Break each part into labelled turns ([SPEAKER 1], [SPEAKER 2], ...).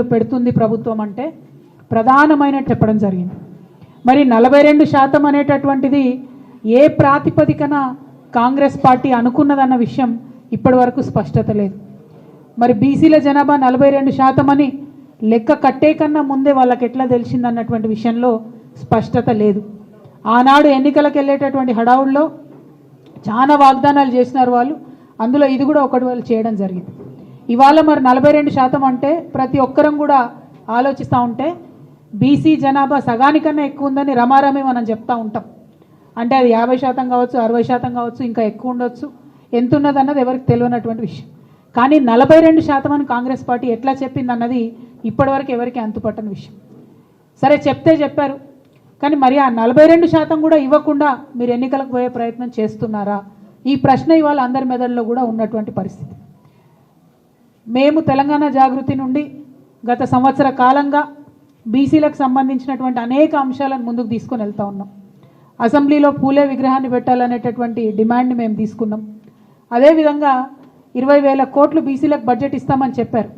[SPEAKER 1] పెడుతుంది ప్రభుత్వం అంటే ప్రధానమైన చెప్పడం జరిగింది. మరి 42% అనేటటువంటిది ఏ ప్రాతిపదికన కాంగ్రెస్ పార్టీ అనుకున్నదన్న విషయం ఇప్పటి వరకు స్పష్టత లేదు. మరి బీసీల జనాభా 42% అని లెక్క కట్టే కన్నా ముందే వాళ్ళకి ఎట్లా తెలిసిందన్నటువంటి విషయంలో స్పష్టత లేదు. ఆనాడు ఎన్నికలకు వెళ్ళేటటువంటి హడావుల్లో చాలా వాగ్దానాలు చేసినారు వాళ్ళు. అందులో ఇది కూడా ఒకటి వాళ్ళు చేయడం జరిగింది. ఇవాళ మరి 42% అంటే ప్రతి ఒక్కరం కూడా ఆలోచిస్తూ ఉంటే బీసీ జనాభా సగానికన్నా ఎక్కువ ఉందని రమారమే మనం చెప్తూ ఉంటాం. అంటే అది 50% కావచ్చు, 60% కావచ్చు, ఇంకా ఎక్కువ ఉండొచ్చు. ఎంత ఉన్నదన్నది ఎవరికి తెలియనటువంటి విషయం. కానీ 42% అని కాంగ్రెస్ పార్టీ ఎట్లా చెప్పింది అన్నది ఇప్పటివరకు ఎవరికి అంతుపట్టని విషయం. సరే చెప్తే చెప్పారు, కానీ మరి ఆ 42% కూడా ఇవ్వకుండా మీరు ఎన్నికలకు పోయే ప్రయత్నం చేస్తున్నారా? ఈ ప్రశ్న ఇవాళ అందరి మెదడులో కూడా ఉన్నటువంటి పరిస్థితి. మేము తెలంగాణ జాగృతి నుండి గత సంవత్సర కాలంగా బీసీలకు సంబంధించినటువంటి అనేక అంశాలను ముందుకు తీసుకొని వెళ్తూ ఉన్నాం. అసెంబ్లీలో పూలే విగ్రహాన్ని పెట్టాలనేటటువంటి డిమాండ్ని మేము తీసుకున్నాం. అదేవిధంగా 20,000 కోట్లు బీసీలకు బడ్జెట్ ఇస్తామని చెప్పారు.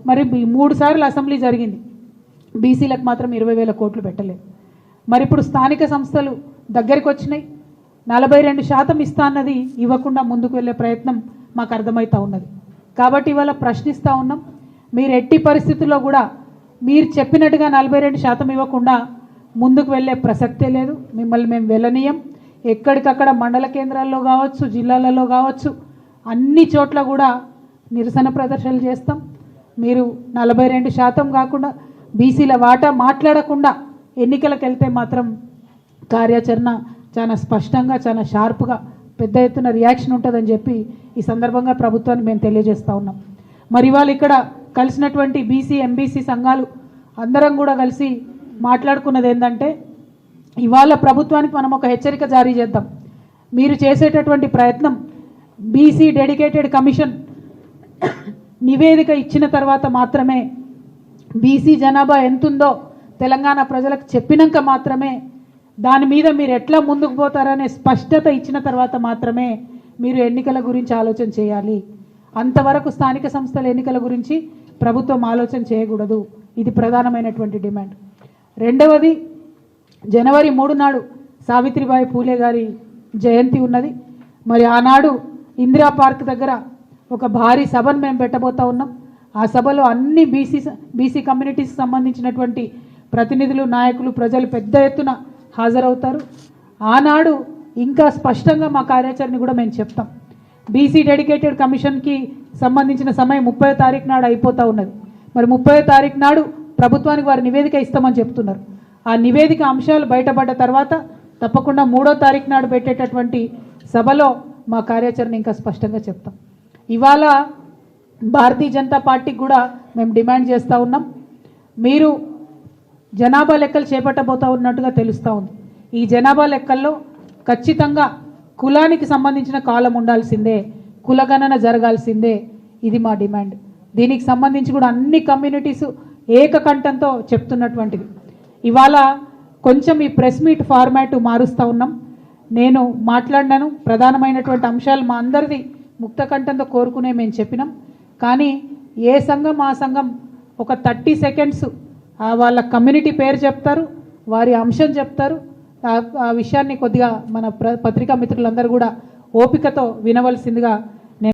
[SPEAKER 1] మరి 3 సార్లు అసెంబ్లీ జరిగింది, బీసీలకు మాత్రం 20,000 కోట్లు పెట్టలేదు. మరి ఇప్పుడు స్థానిక సంస్థలు దగ్గరికి వచ్చినాయి, 42% ఇస్తా అన్నది ఇవ్వకుండా ముందుకు వెళ్ళే ప్రయత్నం మాకు అర్థమవుతూ ఉన్నది. కాబట్టి ఇవాళ ప్రశ్నిస్తూ ఉన్నాం, మీరు ఎట్టి పరిస్థితుల్లో కూడా మీరు చెప్పినట్టుగా 42% ఇవ్వకుండా ముందుకు వెళ్ళే ప్రసక్తే లేదు. మిమ్మల్ని మేము వెళ్ళనీయం. ఎక్కడికక్కడ మండల కేంద్రాల్లో కావచ్చు, జిల్లాలలో కావచ్చు, అన్ని చోట్ల కూడా నిరసన ప్రదర్శనలు చేస్తాం. మీరు 42% కాకుండా బీసీల వాటా మాట్లాడకుండా ఎన్నికలకు వెళ్తే మాత్రం కార్యాచరణ చాలా స్పష్టంగా, చాలా షార్ప్గా, పెద్ద ఎత్తున రియాక్షన్ ఉంటుందని చెప్పి ఈ సందర్భంగా ప్రభుత్వాన్ని మేము తెలియజేస్తూ ఉన్నాం. మరి ఇవాళ ఇక్కడ కలిసినటువంటి బీసీ ఎంబీసీ సంఘాలు అందరం కూడా కలిసి మాట్లాడుకున్నది ఏంటంటే, ఇవాళ ప్రభుత్వానికి మనం ఒక హెచ్చరిక జారీ చేద్దాం. మీరు చేసేటటువంటి ప్రయత్నం బీసీ డెడికేటెడ్ కమిషన్ నివేదిక ఇచ్చిన తర్వాత మాత్రమే, బీసీ జనాభా ఎంతుందో తెలంగాణ ప్రజలకు చెప్పినాక మాత్రమే, దాని మీద మీరు ఎట్లా ముందుకు పోతారనే స్పష్టత ఇచ్చిన తర్వాత మాత్రమే మీరు ఎన్నికల గురించి ఆలోచన చేయాలి. అంతవరకు స్థానిక సంస్థల ఎన్నికల గురించి ప్రభుత్వం ఆలోచన చేయకూడదు. ఇది ప్రధానమైనటువంటి డిమాండ్. రెండవది, జనవరి 3 నాడు సావిత్రిబాయి పూలే గారి జయంతి ఉన్నది. మరి ఆనాడు ఇందిరా పార్క్ దగ్గర ఒక భారీ సభను మేము పెట్టబోతా ఉన్నాం. ఆ సభలో అన్ని బీసీ కమ్యూనిటీస్కి సంబంధించినటువంటి ప్రతినిధులు, నాయకులు, ప్రజలు పెద్ద ఎత్తున హాజరవుతారు. ఆనాడు ఇంకా స్పష్టంగా మా కార్యాచరణ కూడా మేము చెప్తాం. బీసీ డెడికేటెడ్ కమిషన్కి సంబంధించిన సమయం 30వ తారీఖు నాడు అయిపోతూ ఉన్నది. మరి 30వ తారీఖు నాడు ప్రభుత్వానికి వారి నివేదిక ఇస్తామని చెప్తున్నారు. ఆ నివేదిక అంశాలు బయటపడ్డ తర్వాత తప్పకుండా 3వ తారీఖు నాడు పెట్టేటటువంటి సభలో మా కార్యాచరణ ఇంకా స్పష్టంగా చెప్తాం. ఇవాళ భారతీయ జనతా పార్టీకి కూడా మేము డిమాండ్ చేస్తూ ఉన్నాం. మీరు జనాభా లెక్కలు చేపట్టబోతూ ఉన్నట్టుగా తెలుస్తూ ఉంది. ఈ జనాభా లెక్కల్లో ఖచ్చితంగా కులానికి సంబంధించిన కాలం ఉండాల్సిందే, కులగణన జరగాల్సిందే. ఇది మా డిమాండ్. దీనికి సంబంధించి కూడా అన్ని కమ్యూనిటీసు ఏకకంఠంతో చెప్తున్నటువంటిది. ఇవాళ కొంచెం ఈ ప్రెస్ మీట్ ఫార్మాట్ మారుస్తూ ఉన్నాం. నేను మాట్లాడినాను, ప్రధానమైనటువంటి అంశాలు మా అందరిది ముక్త కంఠంతో కోరుకునే మేము చెప్పినాం. కానీ ఏ సంఘం ఆ సంఘం ఒక 30 సెకండ్స్ వాళ్ళ కమ్యూనిటీ పేరు చెప్తారు, వారి అంశం చెప్తారు. ఆ విషయాన్ని కొద్దిగా మన పత్రికా మిత్రులందరూ కూడా ఓపికతో వినవలసిందిగా